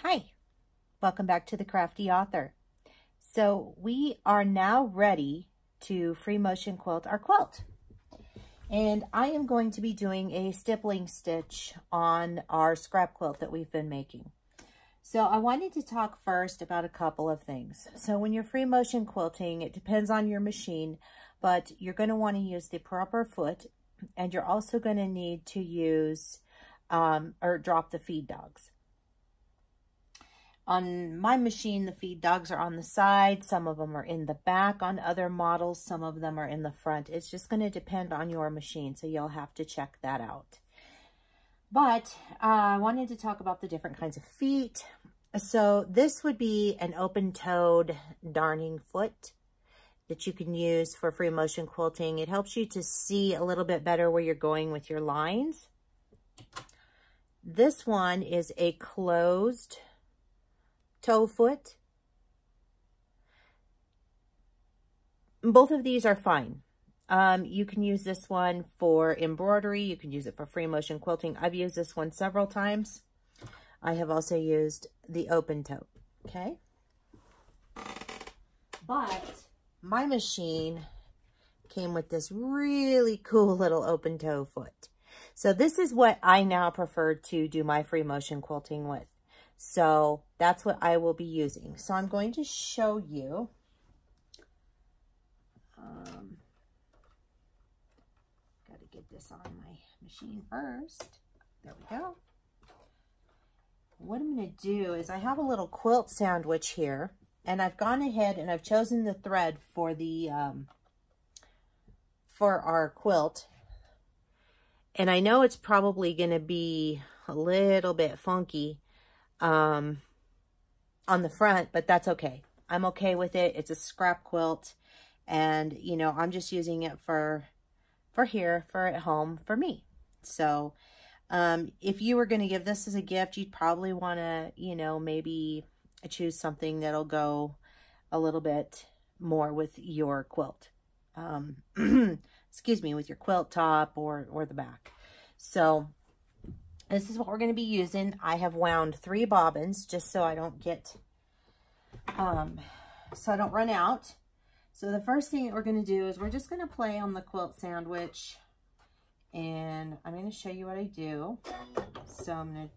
Hi, welcome back to the Crafty Author. So we are now ready to free motion quilt our quilt. And I am going to be doing a stippling stitch on our scrap quilt that we've been making. So I wanted to talk first about a couple of things. So when you're free motion quilting, it depends on your machine, but you're going to want to use the proper foot, and you're also going to need to use or drop the feed dogs. On my machine, the feed dogs are on the side. Some of them are in the back. On other models, some of them are in the front. It's just going to depend on your machine, so you'll have to check that out. But I wanted to talk about the different kinds of feet. So this would be an open-toed darning foot that you can use for free motion quilting. It helps you to see a little bit better where you're going with your lines. This one is a closed toe foot. Both of these are fine. You can use this one for embroidery. You can use it for free motion quilting. I've used this one several times. I have also used the open toe. Okay. But my machine came with this really cool little open toe foot. So this is what I now prefer to do my free motion quilting with. So that's what I will be using. So I'm going to show you. Got to get this on my machine first. There we go. What I'm going to do is I have a little quilt sandwich here, and I've gone ahead and I've chosen the thread for the for our quilt. And I know it's probably going to be a little bit funky on the front, but that's okay. I'm okay with it. It's a scrap quilt, and you know, I'm just using it for here, for at home, for me. So if you were going to give this as a gift, you'd probably want to, you know, maybe choose something that'll go a little bit more with your quilt. Excuse me, with your quilt top or the back. So this is what we're going to be using. I have wound 3 bobbins just so I don't get, so I don't run out. So the first thing that we're going to do is we're just going to play on the quilt sandwich, and I'm going to show you what I do. So I'm going to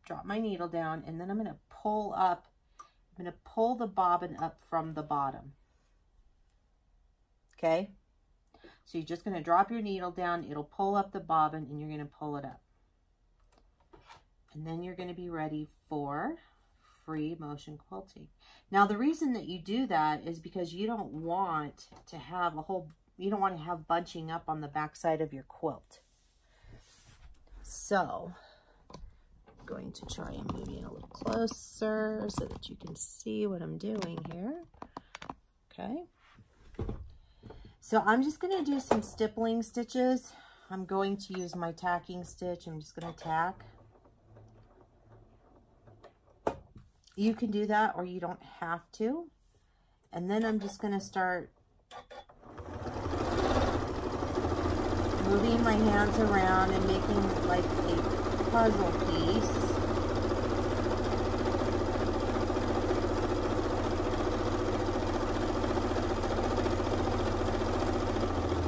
drop my needle down, and then I'm going to pull up. I'm going to pull the bobbin up from the bottom. Okay. So you're just going to drop your needle down. It'll pull up the bobbin, and you're going to pull it up. And then you're going to be ready for free motion quilting. Now, the reason that you do that is because you don't want to have you don't want to have bunching up on the back side of your quilt. So I'm going to try and move in a little closer so that you can see what I'm doing here. Okay. So I'm just going to do some stippling stitches. I'm going to use my tacking stitch. I'm just going to tack. You can do that or you don't have to. And then I'm just going to start moving my hands around and making like a puzzle piece.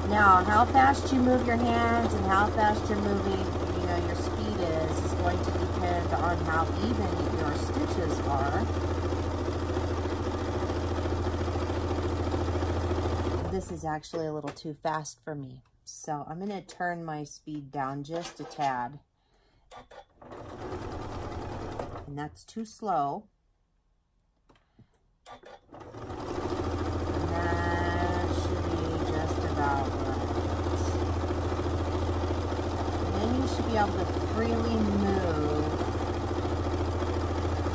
Now, how fast you move your hands and how fast you're moving, you know, your speed is going to depend on how even your stitches are. This is actually a little too fast for me, so I'm going to turn my speed down just a tad. And that's too slow. And that should be just about right. And then you should be able to freely move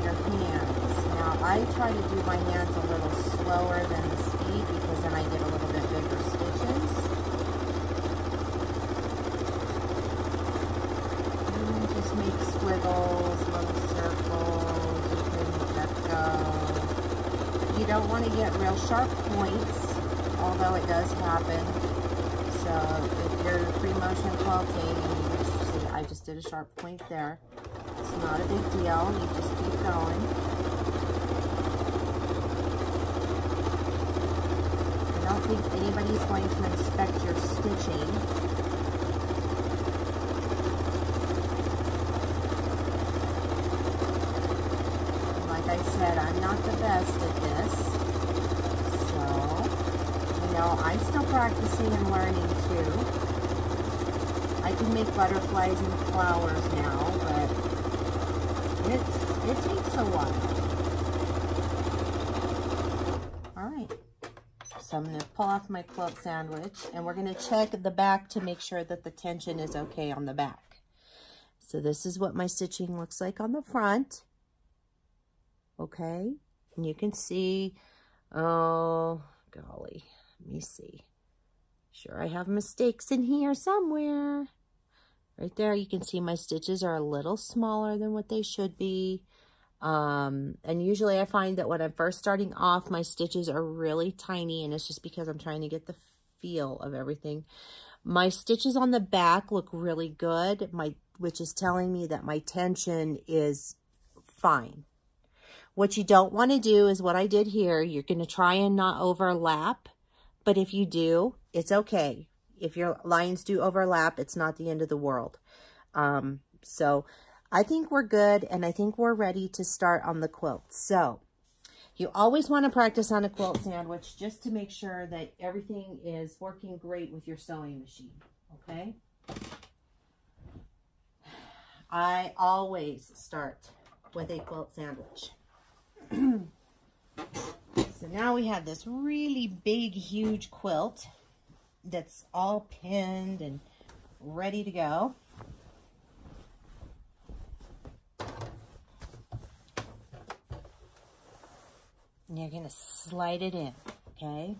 your hands. Now, I try to do my hands a little slower than the speed because then I get a little bit bigger stitches. And just make squiggles, little circles. You can let go. You don't want to get real sharp points, although it does happen. So if you're free motion quilting, and you see, I just did a sharp point there. It's not a big deal. You just keep going. I don't think anybody's going to inspect your stitching. Like I said, I'm not the best at this. So, you know, I'm still practicing and learning too. I can make butterflies and flowers now, but it takes a while. All right, so I'm going to pull off my quilt sandwich, and we're going to check the back to make sure that the tension is okay on the back. So this is what my stitching looks like on the front. Okay, and you can see, oh golly, let me see. Sure, I have mistakes in here somewhere. Right there, you can see my stitches are a little smaller than what they should be. And usually I find that when I'm first starting off, my stitches are really tiny, and it's just because I'm trying to get the feel of everything. My stitches on the back look really good, which is telling me that my tension is fine. What you don't want to do is what I did here. You're going to try and not overlap, but if you do, it's okay. If your lines do overlap, it's not the end of the world. So I think we're good, and I think we're ready to start on the quilt. So you always want to practice on a quilt sandwich just to make sure that everything is working great with your sewing machine, okay? I always start with a quilt sandwich. So now we have this really big, huge quilt that's all pinned and ready to go. And you're going to slide it in, okay?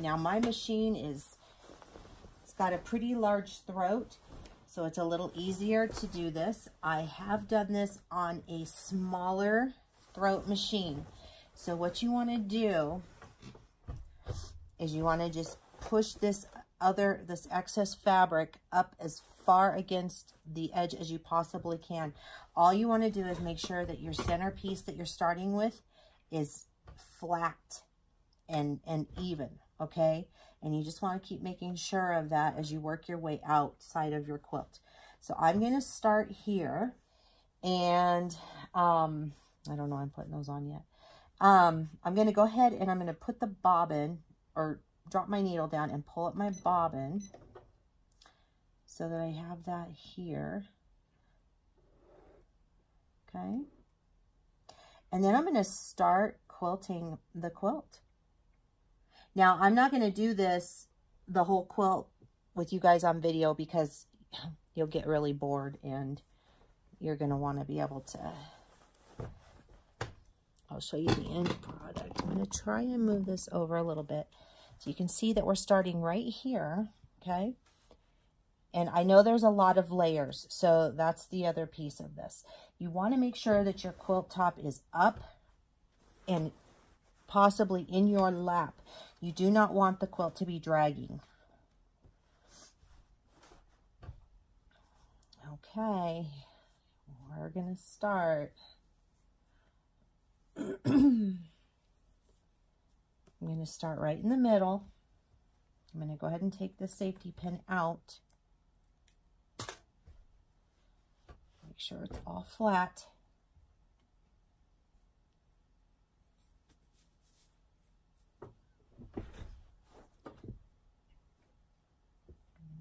Now my machine it's got a pretty large throat, so it's a little easier to do this. I have done this on a smaller throat machine. So what you want to do is you want to just push this excess fabric up as far against the edge as you possibly can. All you want to do is make sure that your center piece that you're starting with is flat and even, okay? And you just want to keep making sure of that as you work your way outside of your quilt. So I'm going to start here, and I don't know, I'm putting those on yet. I'm going to go ahead and I'm going to put the bobbin, or drop my needle down and pull up my bobbin so that I have that here. Okay. And then I'm going to start quilting the quilt. Now, I'm not going to do the whole quilt with you guys on video because you'll get really bored and you're going to want to be able to... I'll show you the end product. I'm going to try and move this over a little bit so you can see that we're starting right here, okay? And I know there's a lot of layers, so that's the other piece of this. You want to make sure that your quilt top is up and possibly in your lap. You do not want the quilt to be dragging. Okay, we're going to start. I'm going to start right in the middle. I'm going to go ahead and take the safety pin out. Make sure it's all flat.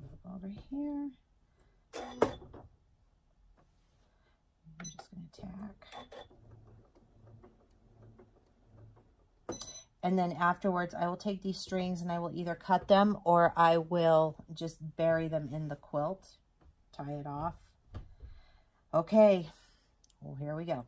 Move over here. I'm just going to tack. And then afterwards, I will take these strings and I will either cut them or I will just bury them in the quilt, tie it off. Okay, well, here we go.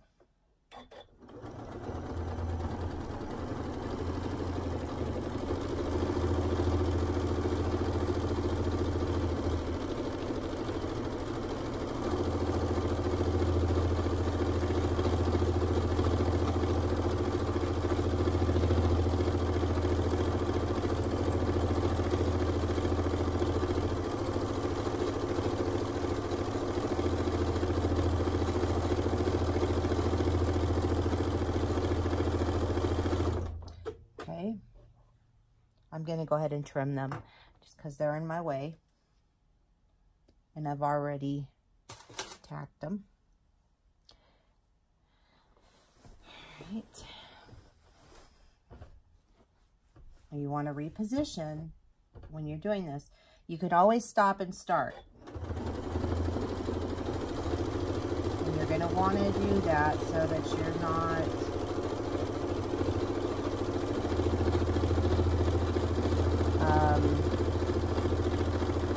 going to go ahead and trim them just because they're in my way. And I've already tacked them. All right. And you want to reposition when you're doing this. You could always stop and start. And you're going to want to do that so that you're not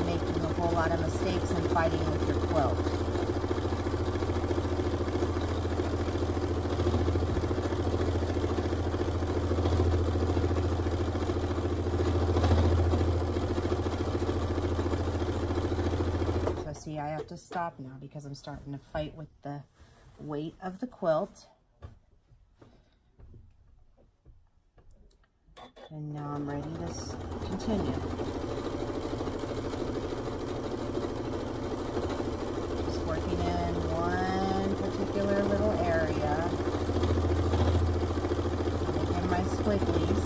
making a whole lot of mistakes and fighting with your quilt. So see, I have to stop now because I'm starting to fight with the weight of the quilt. And now I'm ready to continue. Just working in one particular little area. Making my squigglies.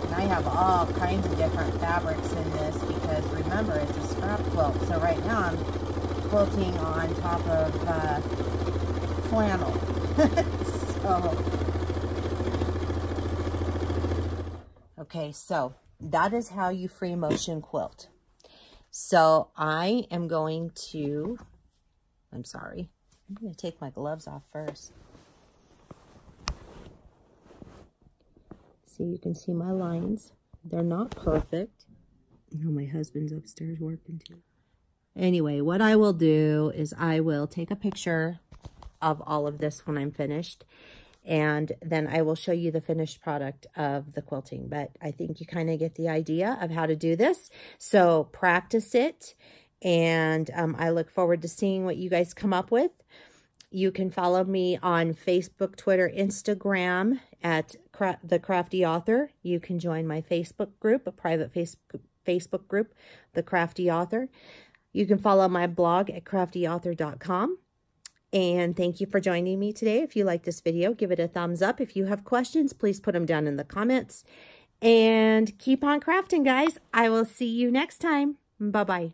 And I have all kinds of different fabrics in this because remember, it's a scrap quilt. So right now I'm quilting on top of flannel. Okay, so that is how you free motion quilt. So I am going to, I'm going to take my gloves off first. See, you can see my lines. They're not perfect. Oh, my husband's upstairs working too. Anyway, what I will do is I will take a picture of all of this when I'm finished. And then I will show you the finished product of the quilting. But I think you kind of get the idea of how to do this. So practice it. And I look forward to seeing what you guys come up with. You can follow me on Facebook, Twitter, Instagram at The Crafty Author. You can join my Facebook group, a private Facebook group, The Crafty Author. You can follow my blog at craftyauthor.com. And thank you for joining me today. If you like this video, give it a thumbs up. If you have questions, please put them down in the comments. And keep on crafting, guys. I will see you next time. Bye-bye.